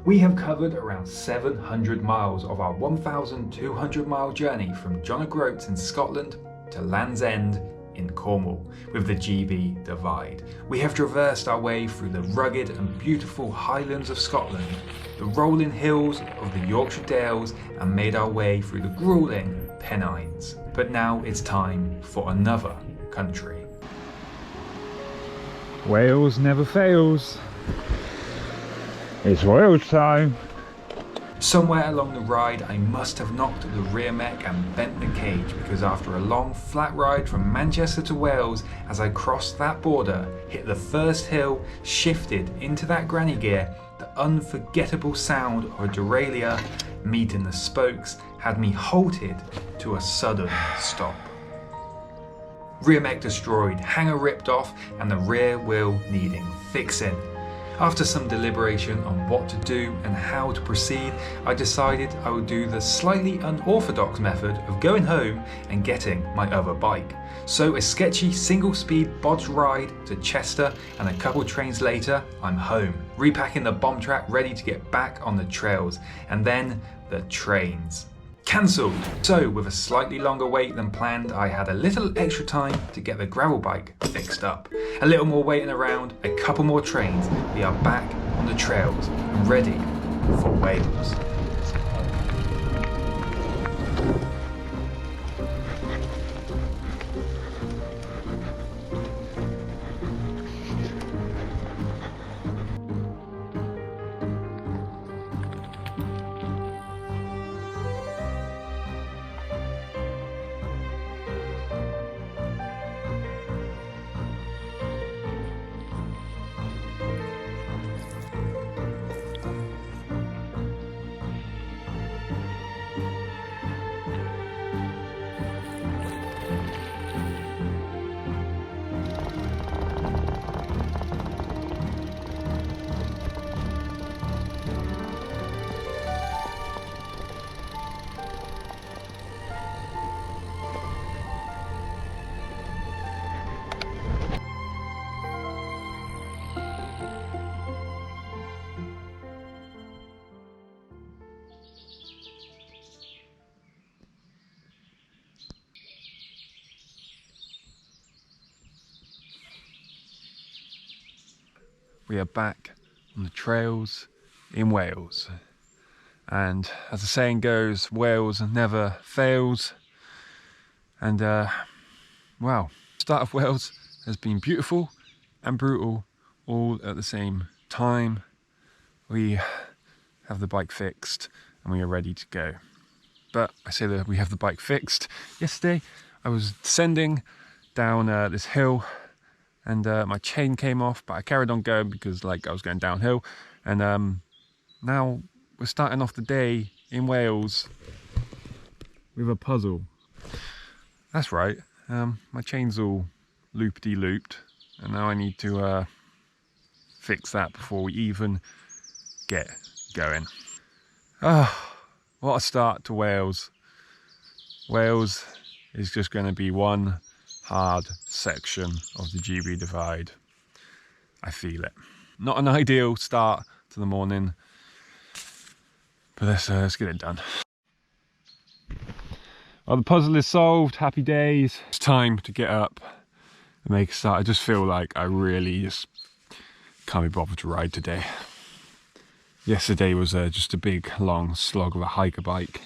We have covered around 700 miles of our 1,200 mile journey from John O'Groats in Scotland to Land's End in Cornwall with the GB Divide. We have traversed our way through the rugged and beautiful Highlands of Scotland, the rolling hills of the Yorkshire Dales, and made our way through the grueling Pennines. But now it's time for another country. Wales never fails. It's Wales time. Somewhere along the ride I must have knocked the rear mech and bent the cage, because after a long flat ride from Manchester to Wales, as I crossed that border, hit the first hill, shifted into that granny gear, the unforgettable sound of a derailleur meeting the spokes had me halted to a sudden stop. Rear mech destroyed, hanger ripped off, and the rear wheel needing fixing. After some deliberation on what to do and how to proceed, I decided I would do the slightly unorthodox method of going home and getting my other bike. So a sketchy single-speed bodge ride to Chester, and a couple trains later, I'm home, repacking the bomb track ready to get back on the trails, and then the trains. Cancelled! So with a slightly longer wait than planned, I had a little extra time to get the gravel bike fixed up. A little more waiting around, a couple more trains, we are back on the trails and ready for Wales. We are back on the trails in Wales, and as the saying goes, Wales never fails. And wow, the start of Wales has been beautiful and brutal all at the same time. We have the bike fixed and we are ready to go. But I say that we have the bike fixed. Yesterday I was descending down this hill, and my chain came off, but I carried on going because I was going downhill. And now we're starting off the day in Wales with a puzzle. That's right, my chain's all loop-de-looped, and now I need to fix that before we even get going. What a start to Wales. Wales is just going to be one hard section of the GB Divide. I feel it. Not an ideal start to the morning, but let's get it done. Well, the puzzle is solved. Happy days. It's time to get up and make a start. I just feel like I really just can't be bothered to ride today. Yesterday was just a big long slog of a hiker bike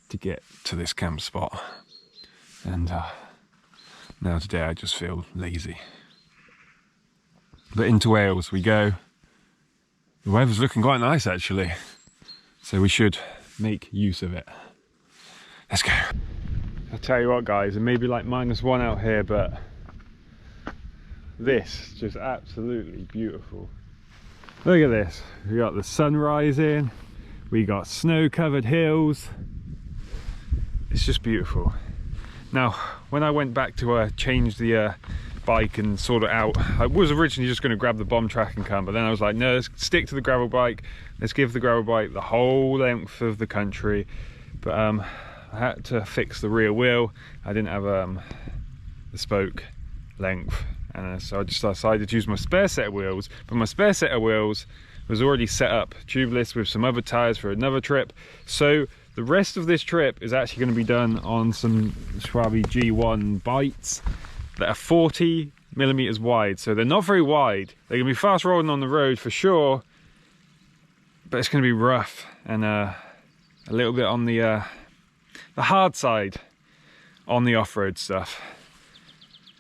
to get to this camp spot, and now today I just feel lazy. But into Wales we go. The weather's looking quite nice actually, so we should make use of it. Let's go. I'll tell you what guys, it may be like -1 out here, but this is just absolutely beautiful. Look at this, we got the sun rising, we got snow covered hills. It's just beautiful. Now, when I went back to change the bike and sort it out, I was originally just going to grab the bomb track and come, but then I was like, no, let's stick to the gravel bike. Let's give the gravel bike the whole length of the country. But I had to fix the rear wheel. I didn't have the spoke length, and so I just decided to use my spare set of wheels. But my spare set of wheels was already set up tubeless with some other tyres for another trip. So the rest of this trip is actually going to be done on some Schwalbe G1 bites that are 40mm wide. So they're not very wide. They're going to be fast rolling on the road for sure, but it's going to be rough and a little bit on the hard side on the off-road stuff,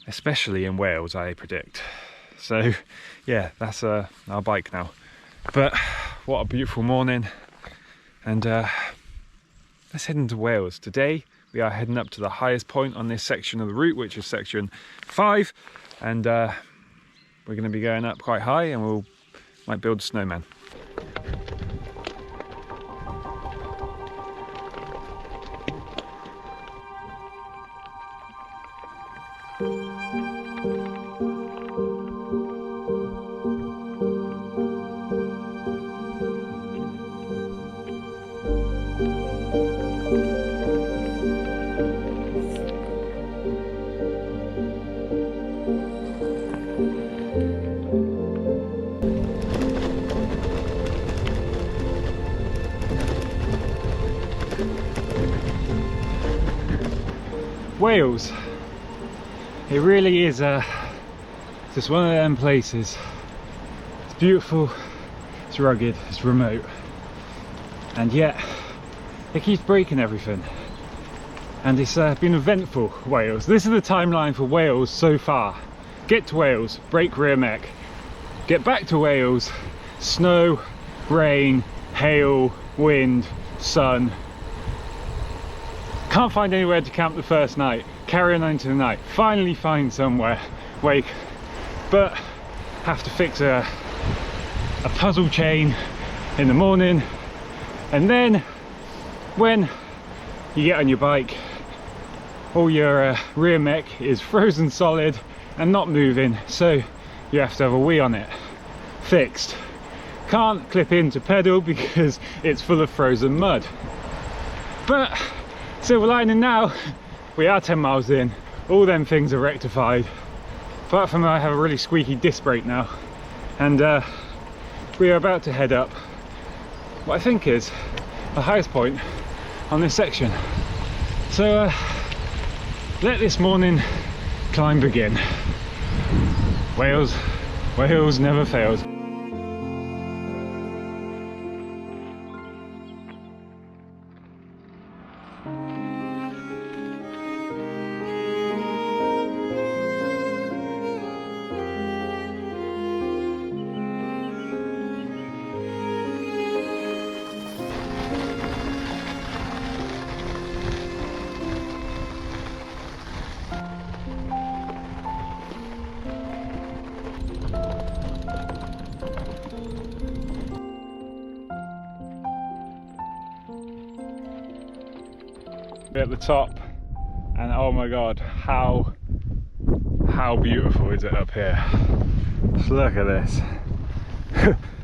especially in Wales, I predict. So yeah, that's our bike now. But what a beautiful morning, and let's head into Wales. Today we are heading up to the highest point on this section of the route, which is section 5, and we're going to be going up quite high, and we'll might build a snowman. Wales, it really is just one of them places. It's beautiful, it's rugged, it's remote, and yet it keeps breaking everything, and it's been eventful. Wales, this is the timeline for Wales so far. Get to Wales, break rear mech, get back to Wales, snow, rain, hail, wind, sun. Can't find anywhere to camp the first night, carry on into the night, finally find somewhere, wake, but have to fix a puzzle chain in the morning, and then when you get on your bike, all your rear mech is frozen solid and not moving, so you have to have a wheel on it fixed. Can't clip into pedal because it's full of frozen mud. But silver lining now, we are 10 miles in, all them things are rectified. Apart from I have a really squeaky disc brake now, and we are about to head up what I think is the highest point on this section. So let this morning climb begin. Wales never fails. At the top, and oh my god, how beautiful is it up here. Just look at this.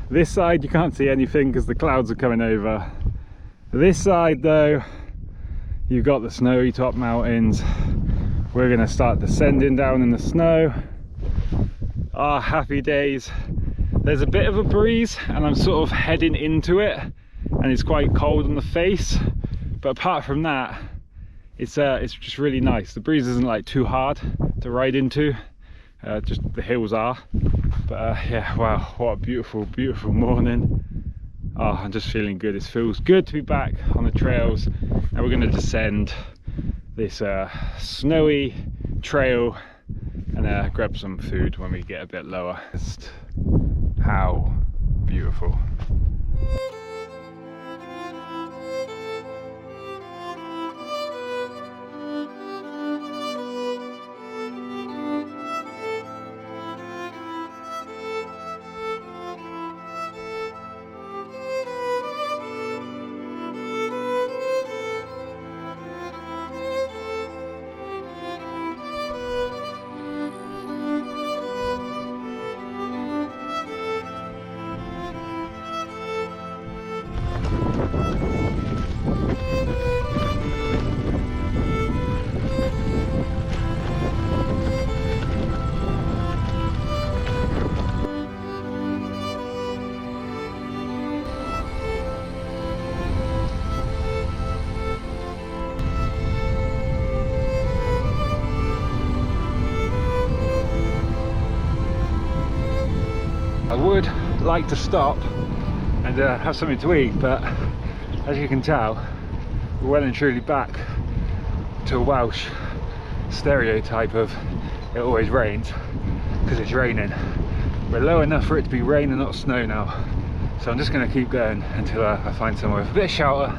This side you can't see anything because the clouds are coming over. This side though, you've got the snowy top mountains. We're going to start descending down in the snow. Ah, happy days. There's a bit of a breeze and I'm sort of heading into it, and it's quite cold on the face, but apart from that, it's just really nice. The breeze isn't like too hard to ride into, just the hills are. But yeah, wow, what a beautiful morning. Oh, I'm just feeling good. It feels good to be back on the trails. Now we're going to descend this snowy trail and grab some food when we get a bit lower. Just how beautiful. like to stop and have something to eat, but as you can tell, we're well and truly back to a Welsh stereotype of it always rains because it's raining. We're low enough for it to be rain and not snow now, so I'm just going to keep going until I find somewhere with a bit of shelter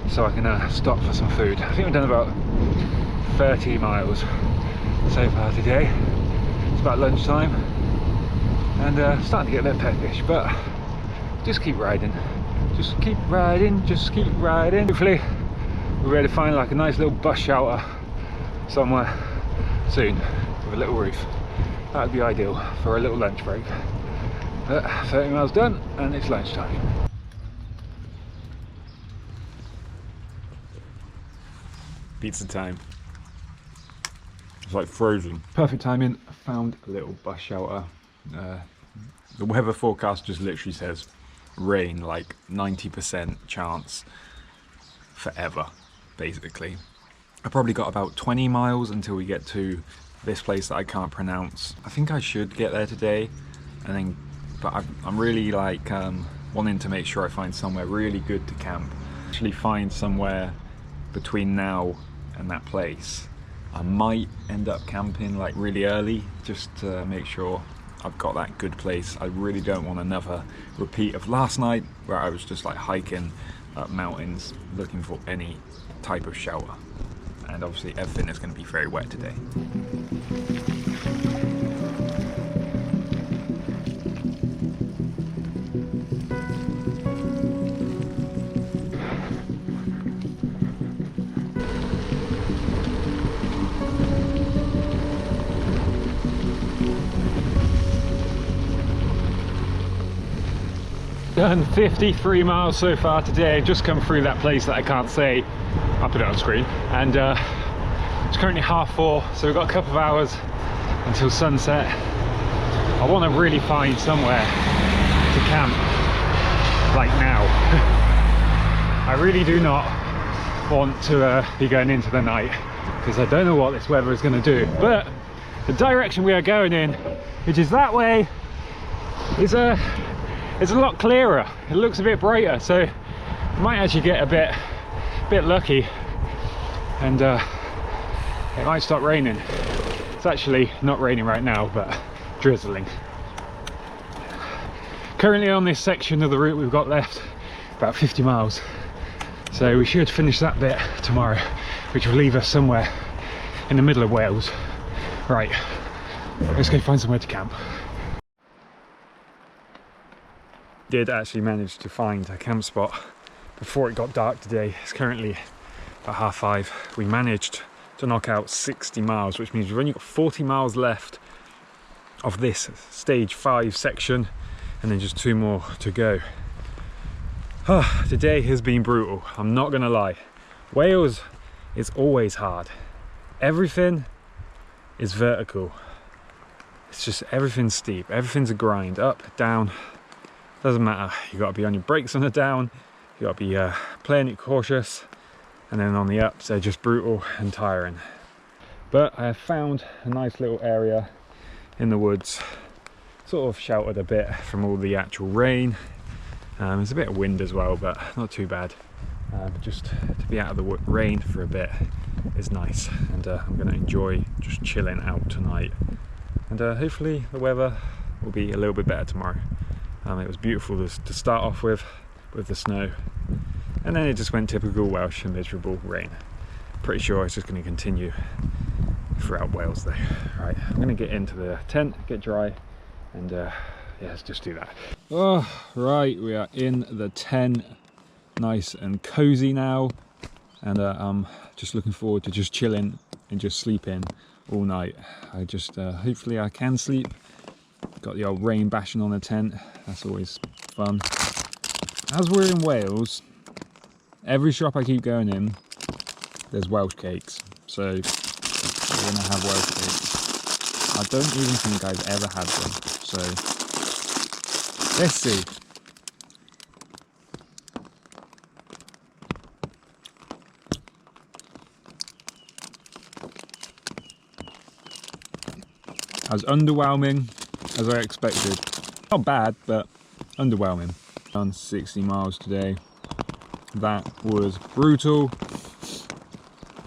so I can stop for some food. I think we've done about 30 miles so far today. It's about lunchtime and starting to get a bit peckish, but just keep riding, just keep riding, just keep riding. Hopefully we'll be able to find like a nice little bus shelter somewhere soon with a little roof. That would be ideal for a little lunch break. But 30 miles done and it's lunchtime. Pizza time. It's like frozen. Perfect timing. I found a little bus shelter. The weather forecast just literally says rain, like 90% chance forever, basically. I probably got about 20 miles until we get to this place that I can't pronounce. I think I should get there today, and then, but I'm really like wanting to make sure I find somewhere really good to camp. Actually find somewhere between now and that place. I might end up camping like really early just to make sure I've got that good place. I really don't want another repeat of last night where I was just like hiking up mountains looking for any type of shelter. And obviously everything is going to be very wet today. Done 53 miles so far today. Just come through that place that I can't say. I'll put it on screen. And it's currently 4:30, so we've got a couple of hours until sunset. I want to really find somewhere to camp like now. I really do not want to be going into the night because I don't know what this weather is going to do. But the direction we are going in, which is that way, is a lot clearer. It looks a bit brighter, so I might actually get a bit lucky and it might stop raining. It's actually not raining right now, but drizzling. Currently on this section of the route we've got left about 50 miles, so we should finish that bit tomorrow, which will leave us somewhere in the middle of Wales. Right, let's go find somewhere to camp. Did actually manage to find a camp spot before it got dark today. It's currently about 5:30. We managed to knock out 60 miles, which means we've only got 40 miles left of this stage 5 section, and then just 2 more to go. Today has been brutal, I'm not gonna lie. Wales is always hard. Everything is vertical. It's just everything's steep, everything's a grind, up, down. Doesn't matter, you got to be on your brakes on the down, you got to be playing it cautious, and then on the ups they're just brutal and tiring. But I have found a nice little area in the woods, sort of sheltered a bit from all the actual rain. There's a bit of wind as well, but not too bad. Just to be out of the rain for a bit is nice, and I'm going to enjoy just chilling out tonight, and hopefully the weather will be a little bit better tomorrow. It was beautiful to start off with the snow, and then it just went typical Welsh and miserable rain. Pretty sure it's just going to continue throughout Wales though. Right, I'm going to get into the tent, get dry, and yeah, let's just do that. Oh, right, we are in the tent, nice and cozy now, and I'm just looking forward to just chilling and just sleeping all night. I just hopefully I can sleep. Got the old rain bashing on the tent, that's always fun. As we're in Wales, every shop I keep going in, there's Welsh cakes, so we're gonna have Welsh cakes. I don't even think I've ever had them, so let's see. As underwhelming as I expected. Not bad, but underwhelming. Done 60 miles today. That was brutal.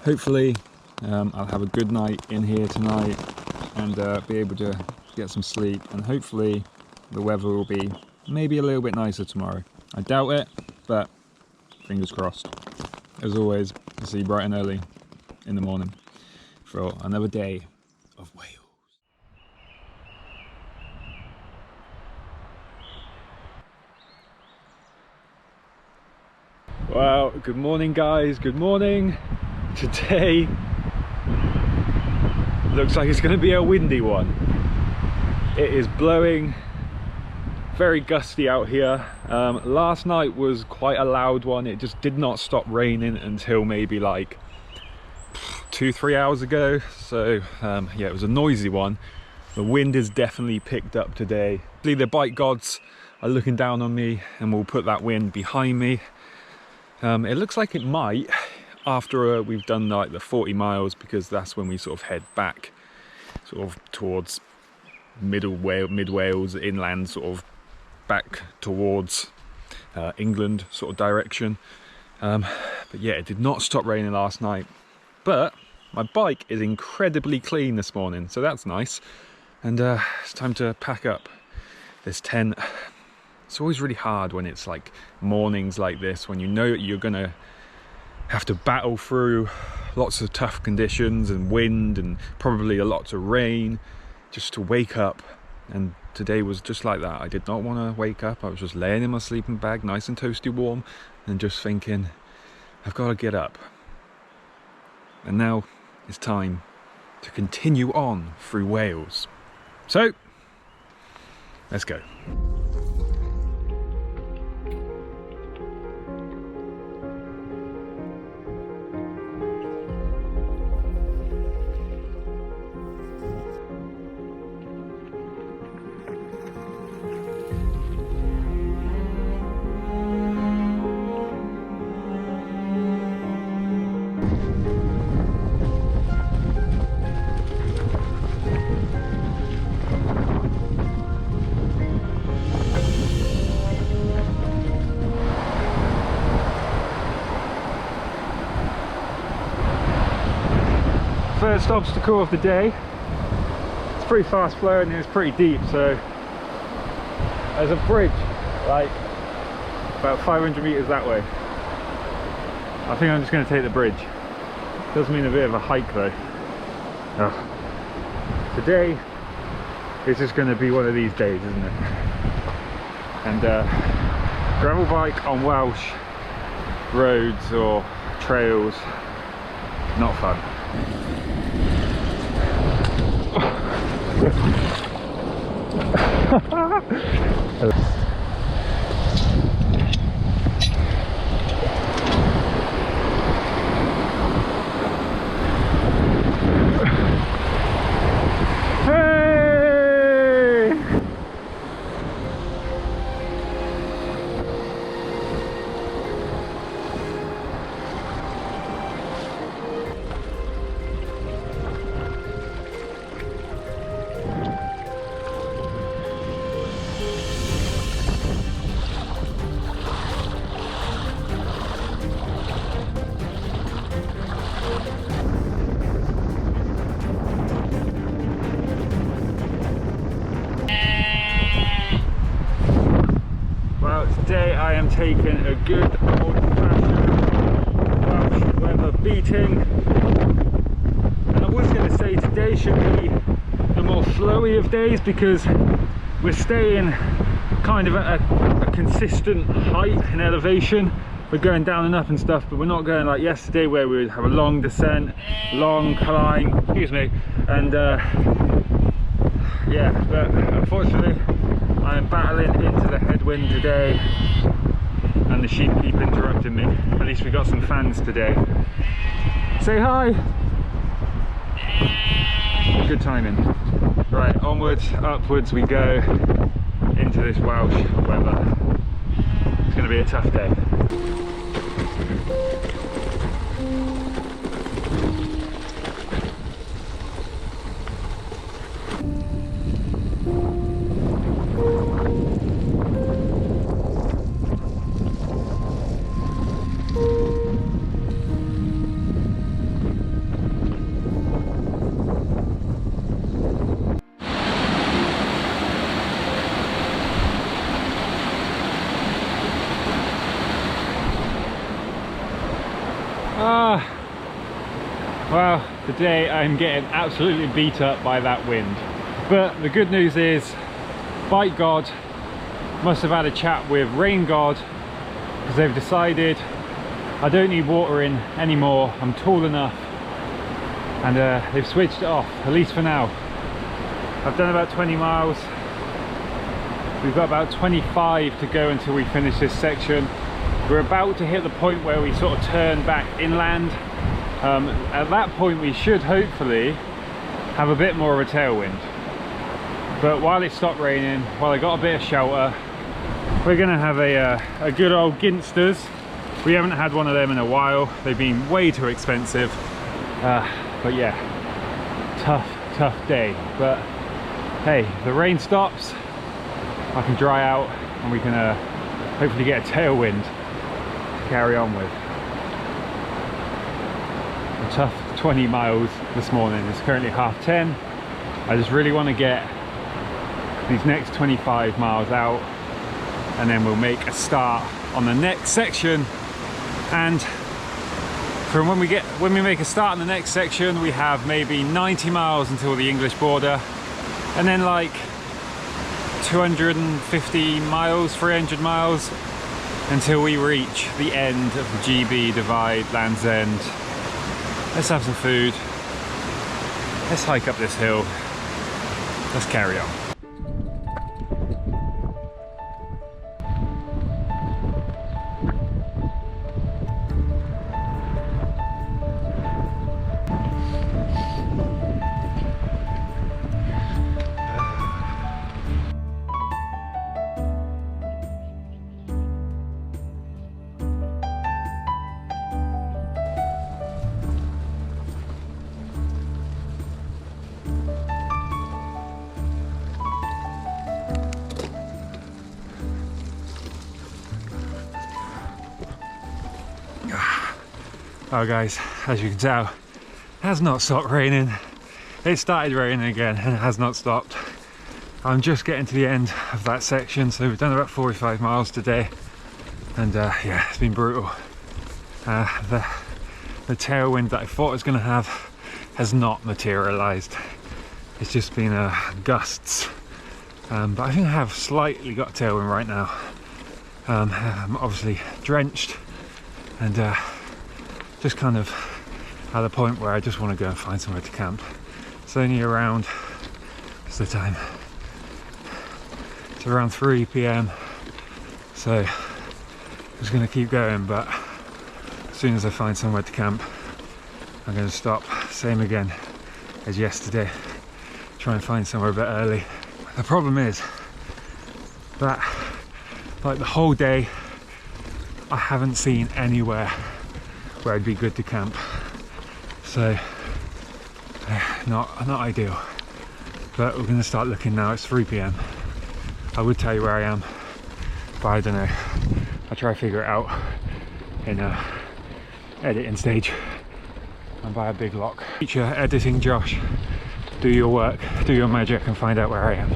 Hopefully I'll have a good night in here tonight and be able to get some sleep, and hopefully the weather will be maybe a little bit nicer tomorrow. I doubt it, but fingers crossed. As always, I'll see you bright and early in the morning for another day of Wales. Well, good morning guys, good morning. Today looks like it's going to be a windy one. It is blowing very gusty out here. Last night was quite a loud one. It just did not stop raining until maybe like 2-3 hours ago. So yeah, it was a noisy one. The wind has definitely picked up today. The bike gods are looking down on me and will put that wind behind me. It looks like it might after we've done like the 40 miles, because that's when we sort of head back sort of towards mid Wales inland, sort of back towards England sort of direction. But yeah, it did not stop raining last night, but my bike is incredibly clean this morning, so that's nice. And it's time to pack up this tent. It's always really hard when it's like mornings like this, when you know you're gonna have to battle through lots of tough conditions and wind and probably a lot of rain just to wake up. And today was just like that. I did not want to wake up. I was just laying in my sleeping bag, nice and toasty warm, and just thinking, I've got to get up. And now it's time to continue on through Wales. So let's go. First obstacle of the day. It's pretty fast flowing and it's pretty deep, so there's a bridge like about 500 meters that way. I think I'm just going to take the bridge. Does mean a bit of a hike though. Today is just going to be one of these days, isn't it? And gravel bike on Welsh roads or trails, not fun. Today I am taking a good old-fashioned Welsh weather beating, and I was going to say today should be the more flowy of days because we're staying kind of at a consistent height and elevation. We're going down and up and stuff, but we're not going like yesterday where we would have a long descent, long climb, excuse me, and yeah, but unfortunately I am battling into the headwind today and the sheep keep interrupting me. At least we got some fans today. Say hi! Good timing. Right, onwards, upwards we go into this Welsh weather. It's going to be a tough day. Well, today I'm getting absolutely beat up by that wind. But the good news is, Bike God must have had a chat with Rain God, because they've decided I don't need water in anymore, I'm tall enough, and they've switched it off, at least for now. I've done about 20 miles. We've got about 25 to go until we finish this section. We're about to hit the point where we sort of turn back inland. At that point we should hopefully have a bit more of a tailwind. But while it stopped raining, while I got a bit of shelter, we're going to have a good old Ginsters. We haven't had one of them in a while. They've been way too expensive. But yeah, tough day. But hey, if the rain stops, I can dry out and we can hopefully get a tailwind to carry on with. A tough 20 miles this morning. It's currently 10:30. I just really want to get these next 25 miles out, and then we'll make a start on the next section. And from when we make a start on the next section, we have maybe 90 miles until the English border, and then like 250 miles, 300 miles until we reach the end of the GB divide, Land's End. Let's have some food, let's hike up this hill, let's carry on. Oh guys, as you can tell, it has not stopped raining. It started raining again and it has not stopped. I'm just getting to the end of that section, so we've done about 45 miles today, and yeah, it's been brutal. The tailwind that I thought I was going to have has not materialised. It's just been gusts, but I think I have slightly got a tailwind right now. I'm obviously drenched and just kind of at the point where I just want to go and find somewhere to camp. It's only around, what's the time? It's around 3 p.m. so I'm just going to keep going, but as soon as I find somewhere to camp, I'm going to stop. Same again as yesterday, try and find somewhere a bit early. The problem is that like the whole day I haven't seen anywhere where it'd be good to camp, so not ideal, but we're going to start looking now. It's 3 p.m. I would tell you where I am, but I don't know. I'll try to figure it out in a editing stage and buy a big lock. Future editing Josh, do your work, do your magic and find out where I am.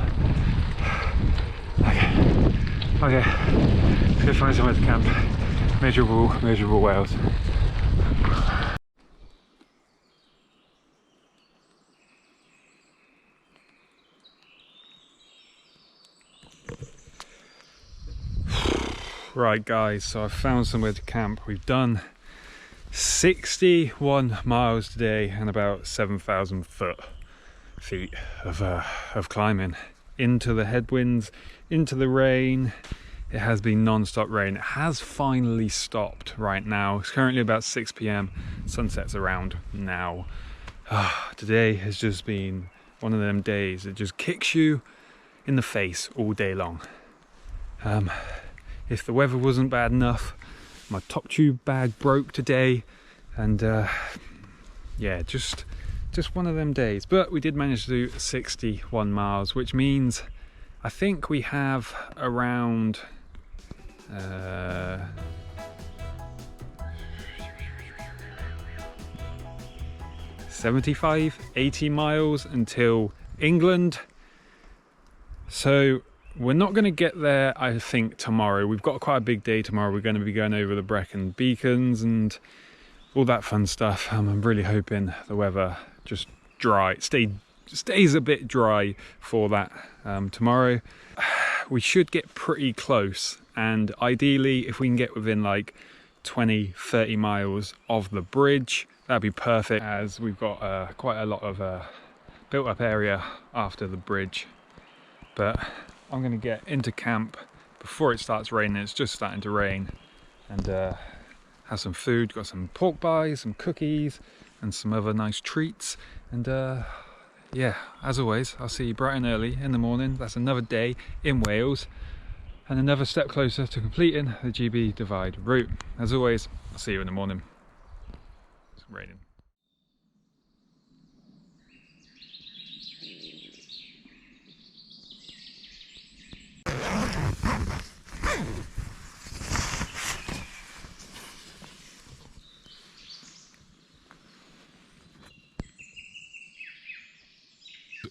Okay, let's go find somewhere to camp. Miserable Wales. Right guys, so I've found somewhere to camp. We've done 61 miles today and about 7,000 feet of climbing into the headwinds, into the rain. It has been non-stop rain. It has finally stopped right now. It's currently about 6 p.m. Sunset's around now. Today has just been one of them days that just kicks you in the face all day long. If the weather wasn't bad enough, my top tube bag broke today, and yeah, just one of them days. But we did manage to do 61 miles, which means I think we have around 75, 80 miles until England. So we're not going to get there, I think, tomorrow. We've got quite a big day tomorrow. We're going to be going over the Brecon beacons and all that fun stuff. I'm really hoping the weather just stays a bit dry for that tomorrow. We should get pretty close, and ideally if we can get within like 20-30 miles of the bridge, that'd be perfect, as we've got quite a lot of built up area after the bridge. But I'm going to get into camp before it starts raining. It's just starting to rain, and have some food. Got some pork pies, some cookies and some other nice treats, and yeah, as always, I'll see you bright and early in the morning. That's another day in Wales and another step closer to completing the GB Divide route. As always, I'll see you in the morning. It's raining.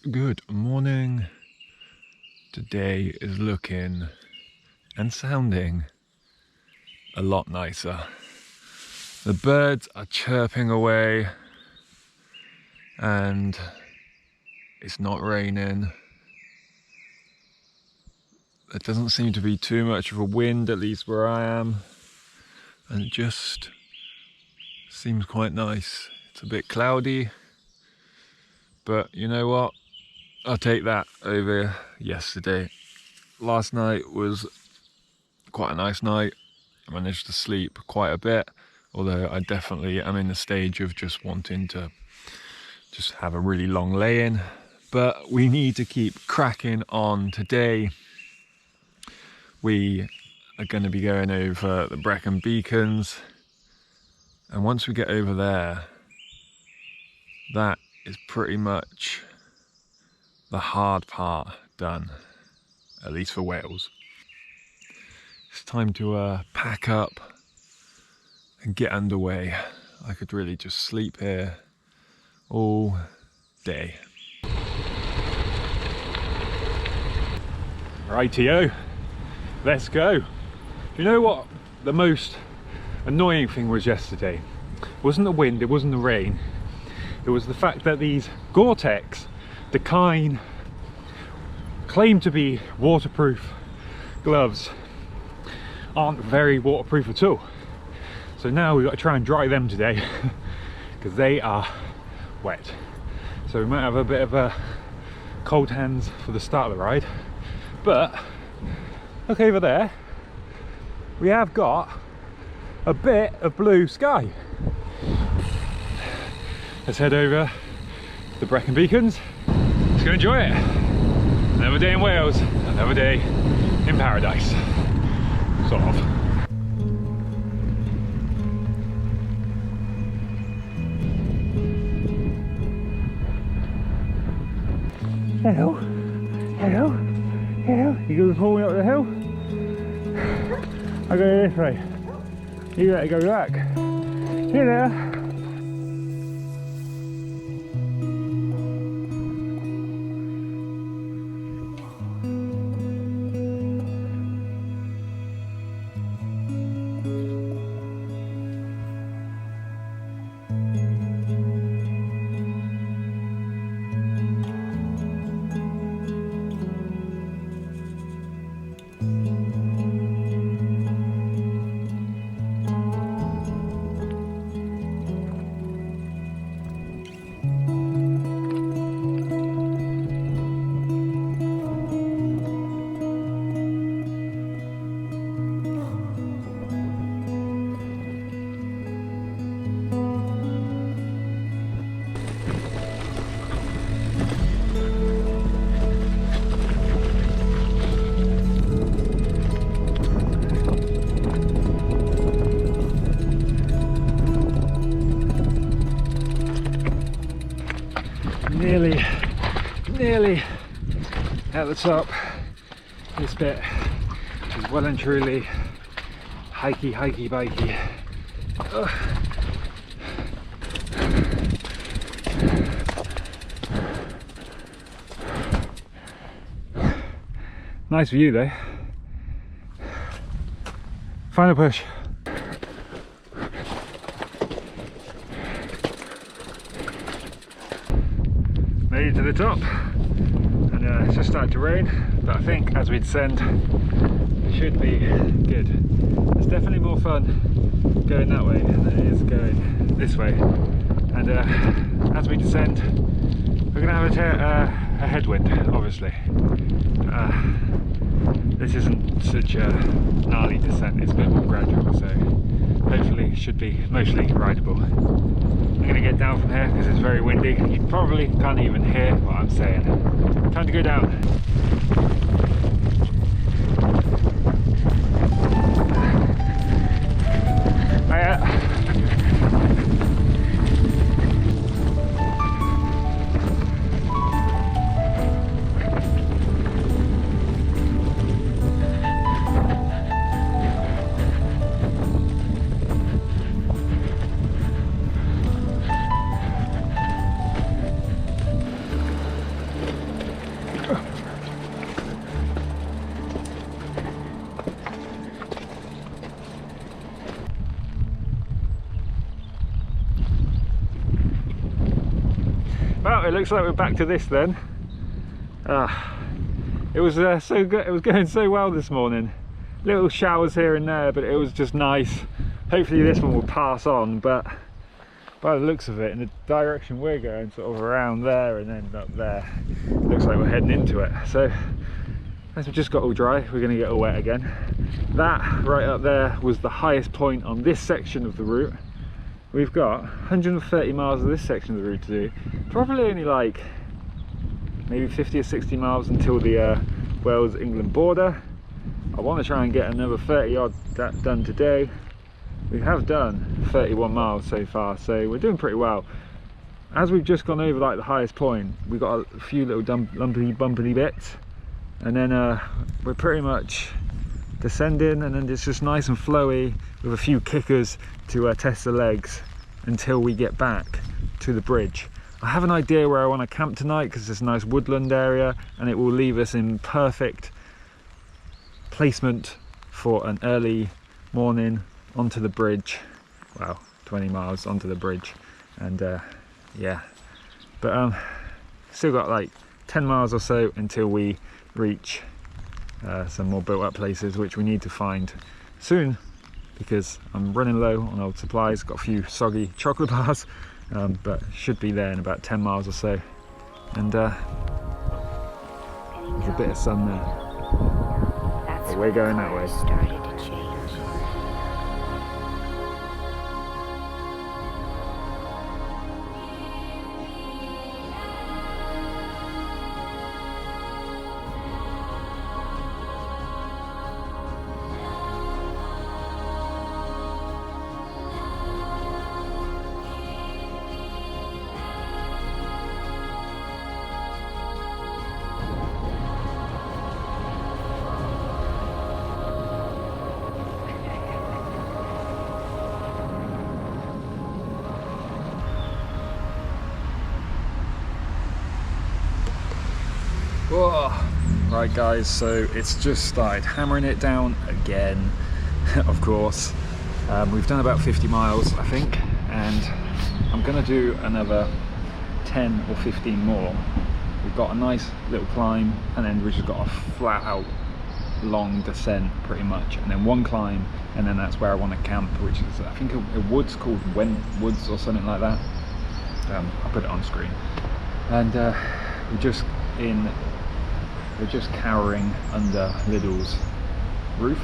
Good morning. Today is looking and sounding a lot nicer. The birds are chirping away and it's not raining. There doesn't seem to be too much of a wind, at least where I am, and it just seems quite nice. It's a bit cloudy, but you know what? I'll take that over yesterday. Last night was quite a nice night. I managed to sleep quite a bit, although I definitely am in the stage of just wanting to just have a really long lay-in. But we need to keep cracking on. Today we are going to be going over the Brecon beacons, and once we get over there, that is pretty much the hard part done, at least for Wales. It's time to pack up and get underway. I could really just sleep here all day. Rightio, let's go. You know what the most annoying thing was yesterday? It wasn't the wind, it wasn't the rain. It was the fact that these Gore-Tex, the kind claim to be waterproof gloves, aren't very waterproof at all. So now we've got to try and dry them today because they are wet. So we might have a bit of a cold hands for the start of the ride. But look over there, we have got a bit of blue sky. Let's head over the Brecon beacons. Let's go enjoy it. Another day in Wales, another day in paradise, sort of. Hello, hello, hello. You going to pull me up the hill? I'll go this way. You gotta go back. You there. Nearly at the top. This bit is well and truly hikey bikey. Ugh. Nice view though. Final push. to the top, and it's just started to rain, but I think as we descend it should be good. It's definitely more fun going that way than it is going this way, and as we descend we're going to have a headwind, obviously. This isn't such a gnarly descent, it's a bit more gradual, so hopefully should be mostly rideable. I'm going to get down from here because it's very windy. You probably can't even hear what I'm saying. Time to go down. Well, it looks like we're back to this then. It was so good. It was going so well this morning. Little showers here and there, but it was just nice. Hopefully this one will pass on, but by the looks of it, in the direction we're going, sort of around there and then up there, looks like we're heading into it. So as we just got all dry, we're going to get all wet again. That right up there was the highest point on this section of the route. We've got 130 miles of this section of the route to do. Probably only like maybe 50 or 60 miles until the Wales-England border. I want to try and get another 30 odd done today. We have done 31 miles so far, so we're doing pretty well. As we've just gone over like the highest point, we've got a few little lumpy bumpy bits, and then we're pretty much descending, and then it's just nice and flowy with a few kickers to test the legs until we get back to the bridge. I have an idea where I want to camp tonight because it's a nice woodland area and it will leave us in perfect placement for an early morning onto the bridge. Well, 20 miles onto the bridge, and yeah, but still got like 10 miles or so until we reach some more built up places, which we need to find soon because I'm running low on old supplies. Got a few soggy chocolate bars, but should be there in about 10 miles or so, and there's a bit of sun there, but we're going that way. Whoa. Right guys, so it's just started hammering it down again, of course. We've done about 50 miles I think, and I'm gonna do another 10 or 15 more. We've got a nice little climb, and then we've just got a flat out long descent pretty much, and then one climb, and then that's where I want to camp, which is I think a woods called Woods or something like that. I'll put it on screen. And we're just cowering under Lidl's roof,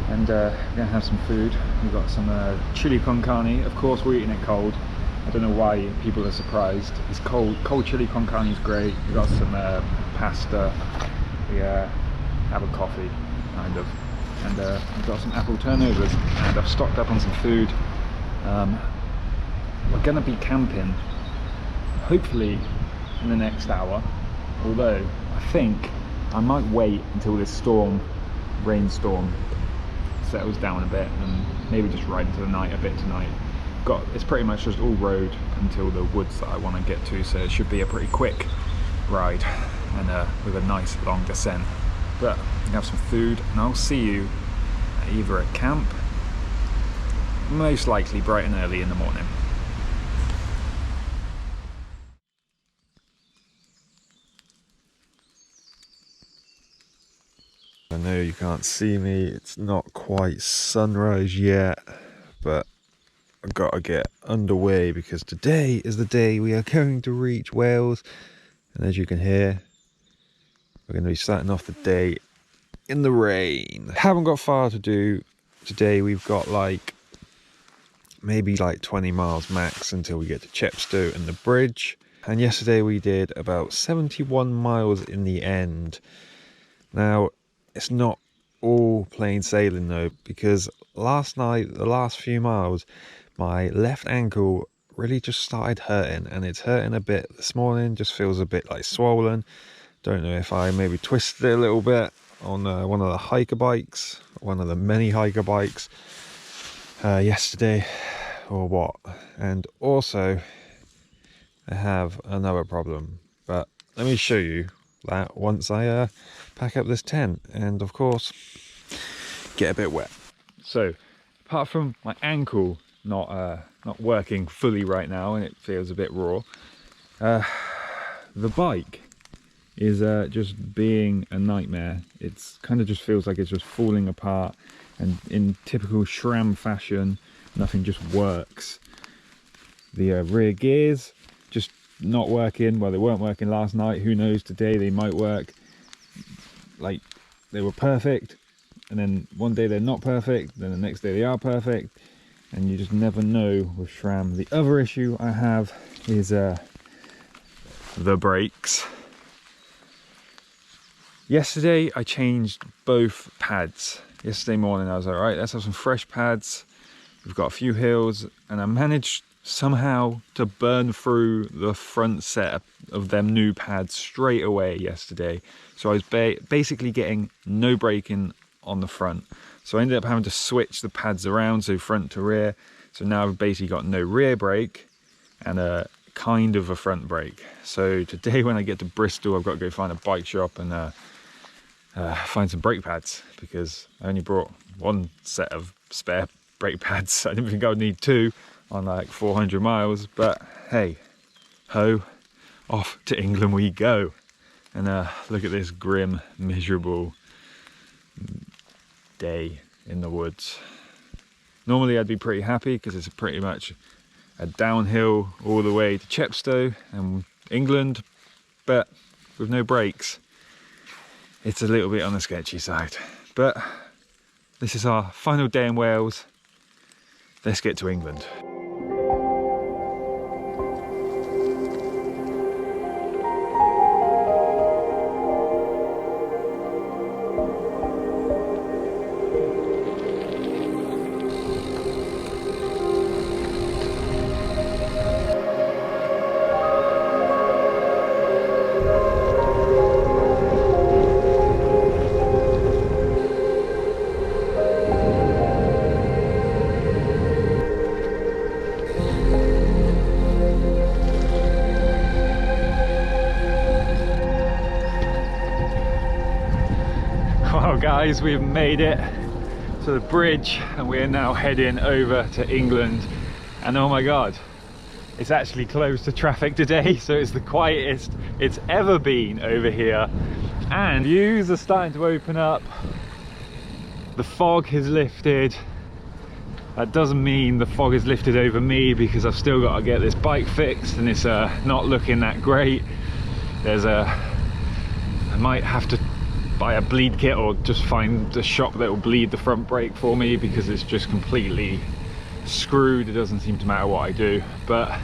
and we're gonna have some food. We've got some chili con carne. Of course we're eating it cold. I don't know why people are surprised. It's cold chili con carne is great. We've got some pasta. We have a coffee kind of, and we've got some apple turnovers, and I've stocked up on some food. We're gonna be camping hopefully in the next hour, although I think I might wait until this rainstorm settles down a bit, and maybe just ride into the night a bit tonight. It's pretty much just all road until the woods that I want to get to, so it should be a pretty quick ride, and with a nice long descent. But we have some food, and I'll see you either at camp, most likely bright and early in the morning. know you can't see me, it's not quite sunrise yet, but I've got to get underway because today is the day we are going to reach Wales. And as you can hear, we're going to be starting off the day in the rain. Haven't got far to do today. We've got like maybe like 20 miles max until we get to Chepstow and the bridge. And yesterday we did about 71 miles in the end. Now, it's not all plain sailing though, because last night, the last few miles, my left ankle really just started hurting, and it's hurting a bit this morning, just feels a bit like swollen. Don't know if I maybe twisted it a little bit on one of the hiker bikes, one of the many hiker bikes yesterday or what. And also I have another problem, but let me show you that once I pack up this tent and of course get a bit wet. So apart from my ankle not working fully right now and it feels a bit raw, the bike is just being a nightmare. It's kind of just feels like it's just falling apart, and in typical SRAM fashion, nothing just works. The rear gears just not working. Well, they weren't working last night, who knows, today they might work. Like, they were perfect, and then one day they're not perfect, then the next day they are perfect, and you just never know with SRAM. The other issue I have is the brakes. Yesterday I changed both pads. Yesterday morning I was like, right, let's have some fresh pads. We've got a few hills, and I managed somehow to burn through the front set of them new pads straight away yesterday. So I was basically getting no braking on the front. So I ended up having to switch the pads around, so front to rear. So now I've basically got no rear brake and a kind of a front brake. So today when I get to Bristol, I've got to go find a bike shop and find some brake pads, because I only brought one set of spare brake pads. I didn't think I would need two on like 400 miles, but hey ho, off to England we go. And look at this grim, miserable day in the woods. Normally I'd be pretty happy because it's pretty much a downhill all the way to Chepstow and England, but with no brakes it's a little bit on the sketchy side. But this is our final day in Wales. Let's get to England. Well guys, we've made it to the bridge and we are now heading over to England, and oh my god, it's actually closed to traffic today, so it's the quietest it's ever been over here, and views are starting to open up. The fog has lifted. That doesn't mean the fog has lifted over me, because I've still got to get this bike fixed and it's not looking that great. I might have to buy a bleed kit or just find a shop that will bleed the front brake for me, because it's just completely screwed. It doesn't seem to matter what I do. But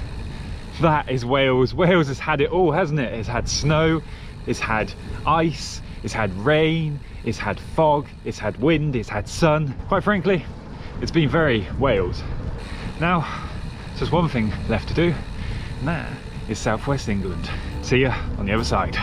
that is Wales. Wales has had it all, hasn't it? It's had snow, it's had ice, it's had rain, it's had fog, it's had wind, it's had sun. Quite frankly, it's been very Wales. Now there's just one thing left to do, and that is southwest England. See ya on the other side.